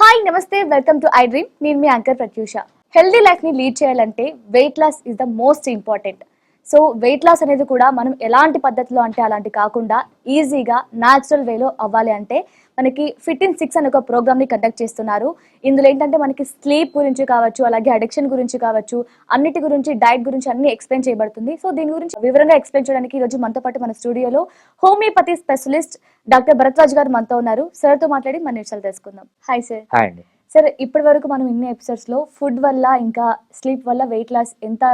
Hi నమస్తే welcome to I dream. నేను మీ యాంకర్ ప్రత్యూష. హెల్దీ లైఫ్ ని లీడ్ చేయాలంటే weight loss is the most important. So weight loss అనేది కూడా మనం ఎలాంటి పద్ధతిలో అంటే అలాంటి కాకుండా ఈజీగా న్యాచురల్ వేలో అవ్వాలి అంటే మనకి ఫిట్ ఇన్ 6 అనే ఒక ప్రోగ్రామ్ ని కండక్ట్ చేస్తున్నారు. ఇందులో ఏంటంటే మనకి స్లీప్ గురించి కావచ్చు, అలాగే అడిక్షన్ గురించి కావచ్చు, అన్నిటి గురించి, డైట్ గురించి అన్ని ఎక్స్ప్లెయిన్ చేయబడుతుంది. సో దీని గురించి వివరంగా ఎక్స్ప్లెయిన్ చేయడానికి ఈ రోజు మనతో పాటు మన స్టూడియోలో హోమియోపతి స్పెషలిస్ట్ డాక్టర్ భరద్వాజ్ గారు మనతో ఉన్నారు. సార్ తో మాట్లాడి మన విషయాలు తెలుసుకుందాం. Hi sir. హాయ్ అండి. సార్, ఇప్పటి వరకు మనం ఇన్ని ఎపిసోడ్స్ లో ఫుడ్ వల్ల ఇంకా స్లీప్ వల్ల వెయిట్ లాస్ ఎంత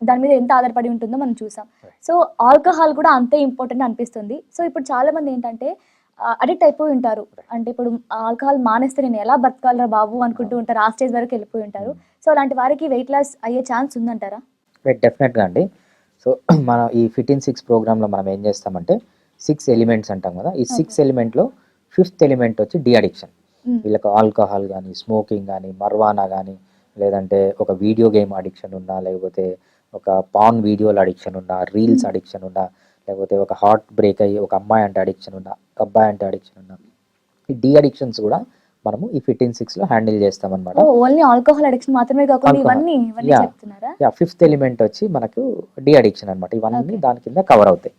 దాని మీద ఎంత ఆధారపడి ఉంటుందో మనం చూసాం. సో ఆల్కహాల్ కూడా అంతే ఇంపార్టెంట్ అనిపిస్తుంది. సో ఇప్పుడు చాలా మంది ఏంటంటే అడిక్ట్ అయిపోయి ఉంటారు. అంటే ఇప్పుడు ఆల్కహాల్ మానేస్తే నేను ఎలా బతకాలరా బాబు అనుకుంటూ ఉంటారు. ఆ స్టేజ్ వరకు వెళ్ళిపోయి ఉంటారు. సో అలాంటి వారికి వెయిట్ లాస్ అయ్యే ఛాన్స్ ఉందంటారా? డెఫినెట్గా అండి. సో మన ఈ ఫిట్ ఇన్ 6 ప్రోగ్రాంలో మనం ఏం చేస్తామంటే 6 ఎలిమెంట్స్ అంటాం కదా. ఈ 6 ఎలిమెంట్లో 5th ఎలిమెంట్ వచ్చి డి అడిక్షన్. వీళ్ళకి ఆల్కహాల్ కానీ, స్మోకింగ్ కానీ, మర్వానా కానీ, లేదంటే ఒక వీడియో గేమ్ అడిక్షన్ ఉన్నా, లేకపోతే ఒక పాన్ వీడియోల అడిక్షన్ ఉన్నా, రీల్స్ అడిక్షన్ ఉన్నా, లేకపోతే ఒక హార్ట్ బ్రేక్ అయ్యి ఒక అమ్మాయి అంటే అడిక్షన్ ఉన్నా, అబ్బాయి అంటే అడిక్షన్ ఉన్నా, ఈ డి అడిక్షన్స్ కూడా మనము ఈ ఫిట్ ఇన్ 6లో హ్యాండిల్ చేస్తాం అనమాట. ఓన్లీ ఆల్కహాల్ అడిక్షన్ మాత్రమే కాకుండా ఇవన్నీ చెప్తున్నారా? 5th ఎలిమెంట్ వచ్చి మనకు డి అడిక్షన్ అనమాట. ఇవన్నీ దాని కింద కవర్ అవుతాయి.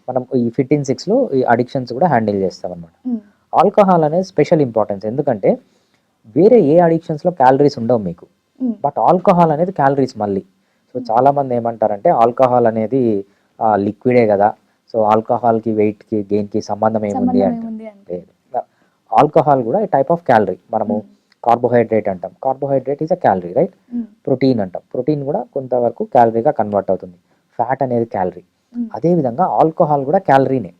మనం ఈ ఫిట్ ఇన్ 6లో ఈ అడిక్షన్స్ కూడా హ్యాండిల్ చేస్తాం అనమాట. ఆల్కహాల్ అనేది స్పెషల్ ఇంపార్టెన్స్, ఎందుకంటే వేరే ఏ అడిక్షన్స్లో క్యాలరీస్ ఉండవు మీకు, బట్ ఆల్కహాల్ అనేది క్యాలరీస్ మళ్ళీ. సో చాలామంది ఏమంటారంటే ఆల్కహాల్ అనేది లిక్విడే కదా, సో ఆల్కహాల్కి వెయిట్కి గెయిన్కి సంబంధం ఏముంది అంటే ఆల్కహాల్ కూడా టైప్ ఆఫ్ క్యాలరీ. మనము కార్బోహైడ్రేట్ అంటాం, carbohydrate is a calorie, right? Protein అంటాం, ప్రోటీన్ కూడా కొంతవరకు క్యాలరీగా కన్వర్ట్ అవుతుంది. ఫ్యాట్ అనేది క్యాలరీ. అదేవిధంగా ఆల్కహాల్ కూడా క్యాలరీనే.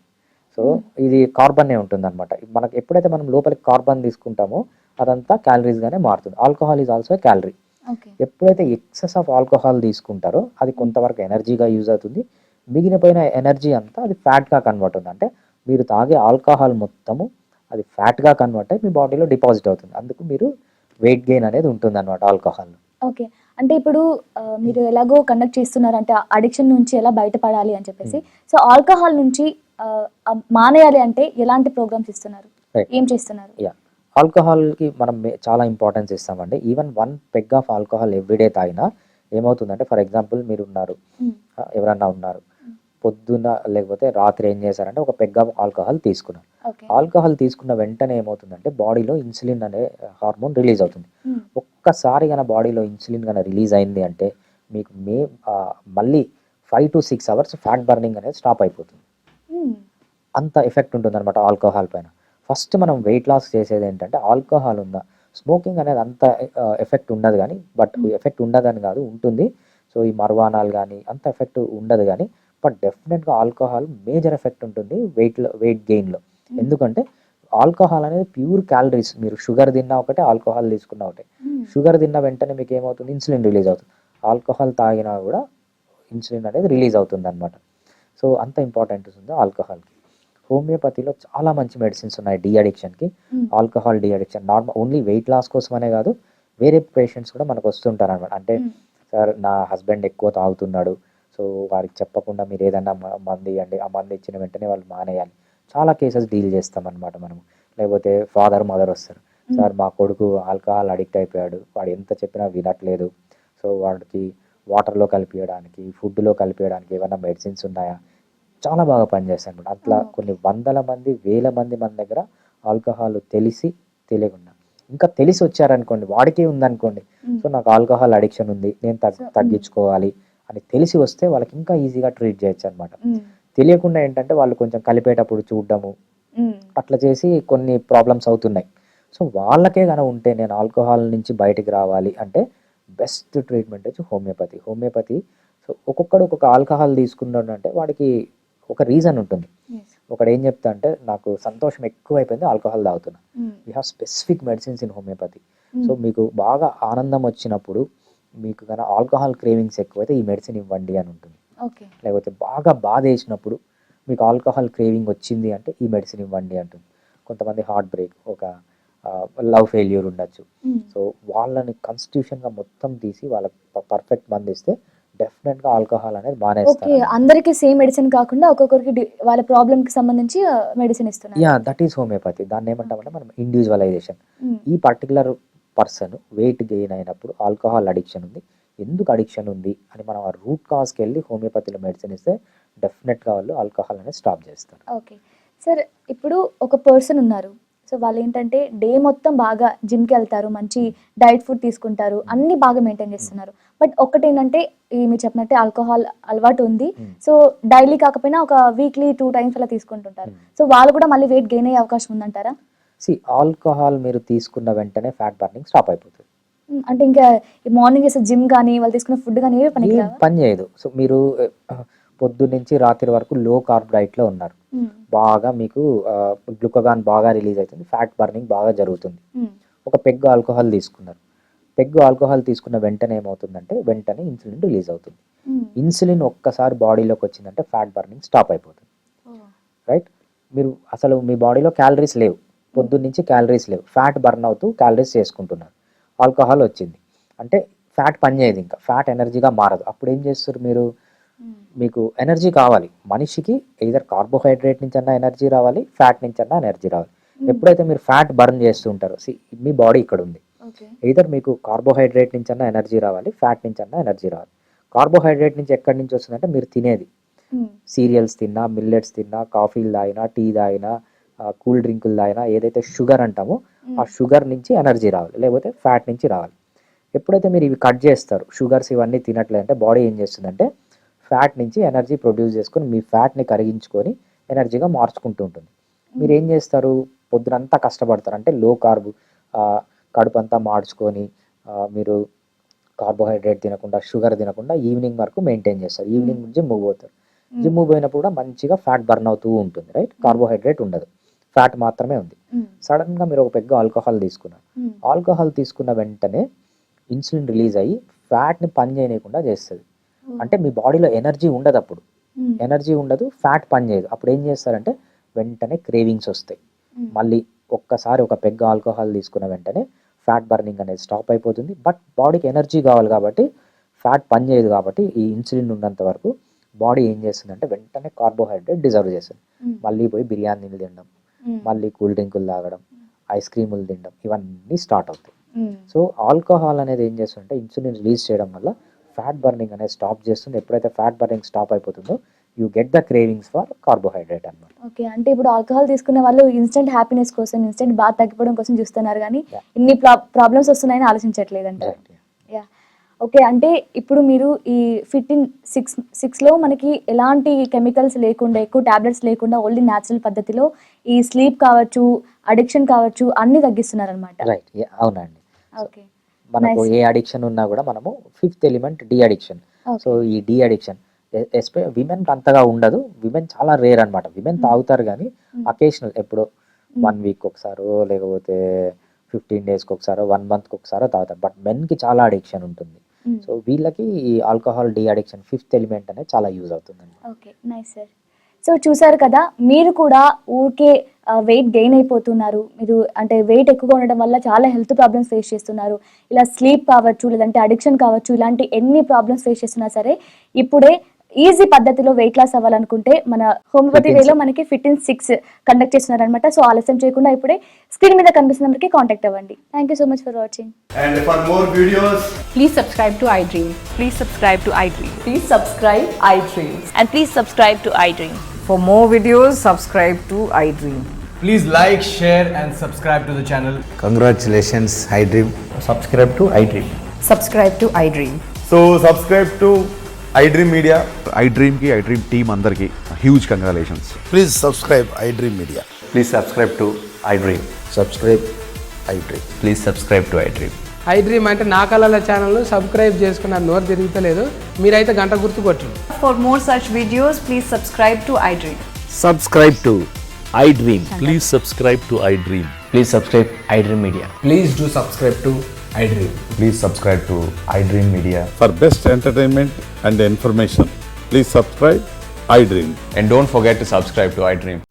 సో ఇది కార్బన్నే ఉంటుంది అనమాట. మనకు ఎప్పుడైతే మనం లోపలికి కార్బన్ తీసుకుంటామో అదంతా క్యాలరీస్గానే మారుతుంది. Alcohol is also calorie. ఎప్పుడైతే ఎక్సెస్ ఆఫ్ ఆల్కహాల్ తీసుకుంటారో అది కొంతవరకు ఎనర్జీగా యూజ్ అవుతుంది, మిగిలిపోయిన ఎనర్జీ అంతా అది ఫ్యాట్గా కన్వర్ట్ అవుతుంది. అంటే మీరు తాగే ఆల్కహాల్ మొత్తము అది ఫ్యాట్గా కన్వర్ట్ అయ్యి మీ బాడీలో డిపాజిట్ అవుతుంది. అందుకు మీరు వెయిట్ గెయిన్ అనేది ఉంటుంది అనమాట ఆల్కహాల్. ఓకే. అంటే ఇప్పుడు మీరు ఎలాగో కండక్ట్ చేస్తున్నారు అంటే అడిక్షన్ నుంచి ఎలా బయటపడాలి అని చెప్పేసి, సో ఆల్కహాల్ నుంచి మానేయాలి అంటే ఎలాంటి ప్రోగ్రామ్స్ ఇస్తున్నారు, ఏం చేస్తున్నారు? ఆల్కహాల్కి మనం చాలా ఇంపార్టెన్స్ ఇస్తామండి. Even 1 peg of alcohol everyday తాగినా ఏమవుతుందంటే, ఫర్ ఎగ్జాంపుల్ మీరు ఉన్నారు, ఎవరన్నా ఉన్నారు, పొద్దున్న లేకపోతే రాత్రి ఏం చేశారంటే ఒక పెగ్ ఆఫ్ ఆల్కహాల్ తీసుకున్నారు. ఆల్కహాల్ తీసుకున్న వెంటనే ఏమవుతుందంటే బాడీలో ఇన్సులిన్ అనే హార్మోన్ రిలీజ్ అవుతుంది. ఒక్కసారి కన్నా బాడీలో ఇన్సులిన్ కన్నా రిలీజ్ అయింది అంటే మీకు మళ్ళీ 5 to 6 అవర్స్ ఫ్యాట్ బర్నింగ్ అనేది స్టాప్ అయిపోతుంది. అంత ఎఫెక్ట్ ఉంటుంది అనమాట ఆల్కహాల్ పైన. ఫస్ట్ మనం వెయిట్ లాస్ చేసేది ఏంటంటే ఆల్కహాల్ ఉందా, స్మోకింగ్ అనేది అంత ఎఫెక్ట్ ఉండదు కానీ, బట్ ఎఫెక్ట్ ఉండదని కాదు, ఉంటుంది. సో ఈ మర్వానాలు కానీ అంత ఎఫెక్ట్ ఉండదు కానీ, బట్ డెఫినెట్గా ఆల్కహాల్ మేజర్ ఎఫెక్ట్ ఉంటుంది వెయిట్ గెయిన్లో. ఎందుకంటే ఆల్కహాల్ అనేది ప్యూర్ క్యాలరీస్. మీరు షుగర్ తిన్నా ఒకటే, ఆల్కహాల్ తీసుకున్నా ఒకటే. షుగర్ తిన్న వెంటనే మీకు ఏమవుతుంది, ఇన్సులిన్ రిలీజ్ అవుతుంది. ఆల్కహాల్ తాగినా కూడా ఇన్సులిన్ అనేది రిలీజ్ అవుతుంది అనమాట. సో అంత ఇంపార్టెంట్ ఉంది ఆల్కహాల్కి. హోమియోపతిలో చాలా మంచి మెడిసిన్స్ ఉన్నాయి డి అడిక్షన్కి. Alcohol deaddiction normal only weight loss కోసమనే కాదు, వేరే పేషెంట్స్ కూడా మనకు వస్తుంటారు అనమాట. అంటే సార్ నా హస్బెండ్ ఎక్కువ తాగుతున్నాడు, సో వారికి చెప్పకుండా మీరు ఏదైనా మందు ఇవ్వండి, ఆ మందు ఇచ్చిన వెంటనే వాళ్ళు మానేయాలి. చాలా కేసెస్ డీల్ చేస్తామన్నమాట మనము. లేకపోతే ఫాదర్ మదర్ వస్తారు, సార్ మా కొడుకు ఆల్కహాల్ అడిక్ట్ అయిపోయాడు, వాడు ఎంత చెప్పినా వినట్లేదు, సో వాడికి వాటర్లో కలిపియడానికి, ఫుడ్లో కలిపియడానికి ఏమైనా మెడిసిన్స్ ఉన్నాయా? చాలా బాగా పనిచేస్తాయి అనమాట. అట్లా కొన్ని వందల మంది, వేల మంది మన దగ్గర ఆల్కహాల్ తెలిసి తెలియకుండా, ఇంకా తెలిసి వచ్చారనుకోండి, వాడికే ఉందనుకోండి, సో నాకు ఆల్కహాల్ అడిక్షన్ ఉంది, నేను తగ్గించుకోవాలి అని తెలిసి వస్తే వాళ్ళకి ఇంకా ఈజీగా ట్రీట్ చేయొచ్చు అనమాట. తెలియకుండా ఏంటంటే వాళ్ళు కొంచెం కలిపేటప్పుడు చూడడము అట్లా చేసి కొన్ని ప్రాబ్లమ్స్ అవుతున్నాయి. సో వాళ్ళకే కనుక ఉంటే నేను ఆల్కహాల్ నుంచి బయటికి రావాలి అంటే బెస్ట్ ట్రీట్మెంట్ వచ్చి హోమియోపతి. సో ఒక్కొక్కడు ఒక్కొక్క ఆల్కహాల్ తీసుకున్నాడు అంటే వాడికి ఒక రీజన్ ఉంటుంది. ఒకడు ఏం చెప్తా అంటే నాకు సంతోషం ఎక్కువైపోయింది, ఆల్కహాల్ తాగుతున్నా. We have specific medicines in homeopathy. So మీకు బాగా ఆనందం వచ్చినప్పుడు, మీకు కనుక ఆల్కహాల్ క్రేవింగ్స్ ఎక్కువైతే ఈ మెడిసిన్ ఇవ్వండి అని ఉంటుంది. లేకపోతే బాగా బాధ వేసినప్పుడు మీకు ఆల్కహాల్ క్రేవింగ్ వచ్చింది అంటే ఈ మెడిసిన్ ఇవ్వండి అంటుంది. కొంతమంది హార్ట్ బ్రేక్, ఒక లవ్ ఫెయిల్యూర్ ఉండొచ్చు, సో వాళ్ళని కాన్స్టిట్యూషన్గా మొత్తం తీసి వాళ్ళకి పర్ఫెక్ట్ మంది ఇస్తే డెఫినెట్గా ఆల్కహాల్ అనేది బాగానే ఓకే, ఇస్తారు. అందరికి సేమ్ మెడిసిన్ కాకుండా ఒక్కొక్కరికి వాళ్ళ ప్రాబ్లమ్ కి సంబంధించి మెడిసిన్ ఇస్తున్నారు. Yeah, that is homeopathy. దాన్ని ఏమంటామంటే మనం ఇండివిజువలైజేషన్. మ్మ్. ఈ పర్టికులర్ పర్సన్ వెయిట్ గెయిన్ అయినప్పుడు ఆల్కహాల్ అడిక్షన్ ఉంది, ఎందుకు అడిక్షన్ ఉంది అని మనం ఆ రూట్ కాజ్కి వెళ్ళి హోమియోపతిలో మెడిసిన్ ఇస్తే డెఫినెట్గా వాళ్ళు ఆల్కహాల్ అనేది స్టాప్ చేస్తారు. ఓకే సార్, ఇప్పుడు ఒక పర్సన్ ఉన్నారు, సో వాళ్ళు ఏంటంటే డే మొత్తం బాగా జిమ్కి వెళ్తారు, మంచి డైట్ ఫుడ్ తీసుకుంటారు, అన్ని బాగా మెయింటైన్ చేస్తున్నారు. బట్ ఒకటి ఏంటంటే మీరు చెప్పినట్టే ఆల్కహాల్ అలవాటు ఉంది. సో డైలీ కాకపోయినా ఒక వీక్లీ 2 times అలా తీసుకుంటుంటారు. సో వాళ్ళు కూడా మళ్ళీ వెయిట్ గెయిన్ అయ్యే అవకాశం ఉందంటారా? ఆల్కహాల్ మీరు తీసుకున్న వెంటనే ఫ్యాట్ బర్నింగ్ స్టాప్ అయిపోతుంది. అంటే ఇంకా మార్నింగ్ చేసే జిమ్ కానీ వాళ్ళు తీసుకున్న ఫుడ్ కానీ ఏవి పనికి రావా? పని చేయదు. సో మీరు పొద్దున్న నుంచి రాత్రి వరకు లో కార్బ్ డైట్లో ఉన్నారు, బాగా మీకు గ్లూకగాన్ బాగా రిలీజ్ అవుతుంది, ఫ్యాట్ బర్నింగ్ బాగా జరుగుతుంది. ఒక పెగ్ ఆల్కహాల్ తీసుకున్నారు, పెగ్ ఆల్కహాల్ తీసుకున్న వెంటనే ఏమవుతుందంటే వెంటనే ఇన్సులిన్ రిలీజ్ అవుతుంది. ఇన్సులిన్ ఒక్కసారి బాడీలోకి వచ్చిందంటే ఫ్యాట్ బర్నింగ్ స్టాప్ అయిపోతుంది. రైట్, మీరు అసలు మీ బాడీలో క్యాలరీస్ లేవు, పొద్దున్న నుంచి క్యాలరీస్ లేవు, ఫ్యాట్ బర్న్ అవుతూ క్యాలరీస్ చేసుకుంటున్నారు. ఆల్కహాల్ వచ్చింది అంటే ఫ్యాట్ పనిచేయదు, ఇంకా ఫ్యాట్ ఎనర్జీగా మారదు. అప్పుడు ఏం చేస్తారు మీరు, మీకు ఎనర్జీ కావాలి, మనిషికి ఎయిదర్ కార్బోహైడ్రేట్ నుంచి అన్నా ఎనర్జీ రావాలి, ఫ్యాట్ నుంచి అన్నా ఎనర్జీ రావాలి. ఎప్పుడైతే మీరు ఫ్యాట్ బర్న్ చేస్తూ ఉంటారో, మీ బాడీ ఇక్కడ ఉంది, ఎయిదర్ మీకు కార్బోహైడ్రేట్ నుంచి అన్నా ఎనర్జీ రావాలి, ఫ్యాట్ నుంచి అన్నా ఎనర్జీ రావాలి. కార్బోహైడ్రేట్ నుంచి ఎక్కడి నుంచి వస్తుందంటే మీరు తినేది, సీరియల్స్ తిన్నా, మిల్లెట్స్ తిన్నా, కాఫీలు తాగినా, టీ తాగినా, కూల్ డ్రింకులు తాగినా, ఏదైతే షుగర్ అంటామో ఆ షుగర్ నుంచి ఎనర్జీ రావాలి, లేకపోతే ఫ్యాట్ నుంచి రావాలి. ఎప్పుడైతే మీరు ఇవి కట్ చేస్తారు, షుగర్స్ ఇవన్నీ తినట్లేదంటే బాడీ ఏం చేస్తుందంటే ఫ్యాట్ నుంచి ఎనర్జీ ప్రొడ్యూస్ చేసుకొని మీ ఫ్యాట్ని కరిగించుకొని ఎనర్జీగా మార్చుకుంటూ ఉంటుంది. మీరు ఏం చేస్తారు, పొద్దునంతా కష్టపడతారు, అంటే లో కార్బ్ కడుపు అంతా మార్చుకొని మీరు కార్బోహైడ్రేట్ తినకుండా, షుగర్ తినకుండా ఈవినింగ్ వరకు మెయింటైన్ చేస్తారు. ఈవినింగ్ నుంచి మూవ్ అవుతారు, జిమ్ పోయినప్పుడు కూడా మంచిగా ఫ్యాట్ బర్న్ అవుతూ ఉంటుంది. రైట్, కార్బోహైడ్రేట్ ఉండదు, ఫ్యాట్ మాత్రమే ఉంది. సడన్గా మీరు ఒక పెద్ద ఆల్కహాల్ తీసుకున్నారు, ఆల్కహాల్ తీసుకున్న వెంటనే ఇన్సులిన్ రిలీజ్ అయ్యి ఫ్యాట్ని పని చేయకుండా చేస్తుంది. అంటే మీ బాడీలో ఎనర్జీ ఉండదు, అప్పుడు ఎనర్జీ ఉండదు, ఫ్యాట్ పని చేయదు. అప్పుడు ఏం చేస్తారంటే వెంటనే క్రేవింగ్స్ వస్తాయి. మళ్ళీ ఒక్కసారి ఒక పెగ్ ఆల్కహాల్ తీసుకున్న వెంటనే ఫ్యాట్ బర్నింగ్ అనేది స్టాప్ అయిపోతుంది. బట్ బాడీకి ఎనర్జీ కావాలి కాబట్టి ఫ్యాట్ పని చేయదు, కాబట్టి ఈ ఇన్సులిన్ ఉన్నంత వరకు బాడీ ఏం చేస్తుందంటే వెంటనే కార్బోహైడ్రేట్ డిజర్వ్ చేస్తుంది. మళ్ళీ పోయి బిర్యానీలు తినడం, మళ్ళీ కూల్ డ్రింకులు తాగడం, ఐస్ క్రీములు తినడం, ఇవన్నీ స్టార్ట్ అవుతాయి. సో ఆల్కహాల్ అనేది ఏం చేస్తుందంటే ఇన్సులిన్ రిలీజ్ చేయడం వల్ల ఫ్యాట్ బర్నింగ్ అనేది స్టాప్ చేస్తుంది. ఎప్పుడైతే ఫ్యాట్ బర్నింగ్ స్టాప్ అయిపోతుందో you get the cravings for carbohydrate అన్నమాట. ఓకే, అంటే ఇప్పుడు ఆల్కహాల్ తీసుకునే వాళ్ళు ఇన్స్టెంట్ హ్యాపీనెస్ కోసం, ఇన్స్టెంట్ బాగా తగ్గిపోవడం కోసం చూస్తున్నారు, కానీ ఇన్ని ప్రాబ్లమ్స్ వస్తున్నాయని ఆలోచించట్లేదంట. Yeah, okay. అంటే ఇప్పుడు మీరు ఈ ఫిట్-ఇన్ 6లో మనకి ఎలాంటి కెమికల్స్ లేకుండా, ఎక్కువ టాబ్లెట్స్ లేకుండా, ఓన్లీ న్యాచురల్ పద్ధతిలో ఈ స్లీప్ కావచ్చు, అడిక్షన్ కావచ్చు, అన్ని తగ్గిస్తున్నారు అనమాట. రైట్, అవునండి. ఓకే, మనకు ఏ అడిక్షన్ ఉన్నా కూడా మనము 5th element de addiction. So ఈ డి అడిక్షన్ విమెన్ అంతగా ఉండదు, విమెన్ చాలా రేర్ అనమాట. విమెన్ తాగుతారు కానీ అకేషనల్, ఎప్పుడో 1 week ఒకసారో, లేకపోతే 15 daysకి ఒకసారో, 1 monthకి ఒకసారో తాగుతారు. బట్ మెన్కి చాలా అడిక్షన్ ఉంటుంది. సో వీళ్ళకి ఈ alcohol de addiction 5th element అనేది చాలా యూజ్ అవుతుంది. Okay, nice sir. సో చూసారు కదా, మీరు కూడా ఊరికే వెయిట్ గెయిన్ అయిపోతున్నారు, మీరు అంటే వెయిట్ ఎక్కువగా ఉండడం వల్ల చాలా హెల్త్ ప్రాబ్లమ్స్ ఫేస్ చేస్తున్నారు, ఇలా స్లీప్ కావచ్చు, లేదంటే అడిక్షన్ కావచ్చు, ఇలాంటి ఎన్ని ప్రాబ్లమ్స్ ఫేస్ చేస్తున్నా సరే ఇప్పుడే ఈజీ పద్ధతిలో వెయిట్ లాస్ అవ్వాలనుకుంటే మన హోమియోపతి వేలో మనకి ఫిట్-ఇన్ 6 కండక్ట్ చేస్తున్నారు అనమాట. సో ఆలస్యం చేయకుండా ఇప్పుడే స్క్రీన్ మీద కనిపిస్తున్న నెంబర్కి కాంటాక్ట్ అవ్వండి. Thank you so much for watching. And for more videos, Please subscribe to iDream. Please subscribe to iDream. Please subscribe iDream. And please subscribe to iDream. For more videos, subscribe to iDream. please like, share and subscribe to the channel. Congratulations, iDream. Subscribe to iDream. Subscribe to iDream. So subscribe to iDream Media. iDream ki iDream team అందరికి huge congratulations. Please subscribe iDream Media. Please subscribe to iDream. Subscribe iDream. Please subscribe to iDream. iDream అంటే నా కళల channel subscribe చేసుకున్న నోరు తిరుగుతలేదు, మీరైతే గంట గుర్తు కొట్టండి. For more such videos, please subscribe to iDream. Subscribe to iDream. Please subscribe to iDream. Please subscribe iDream Media. Please do subscribe to iDream. Please subscribe to iDream Media. For best entertainment and information, please subscribe iDream. And don't forget to subscribe to iDream.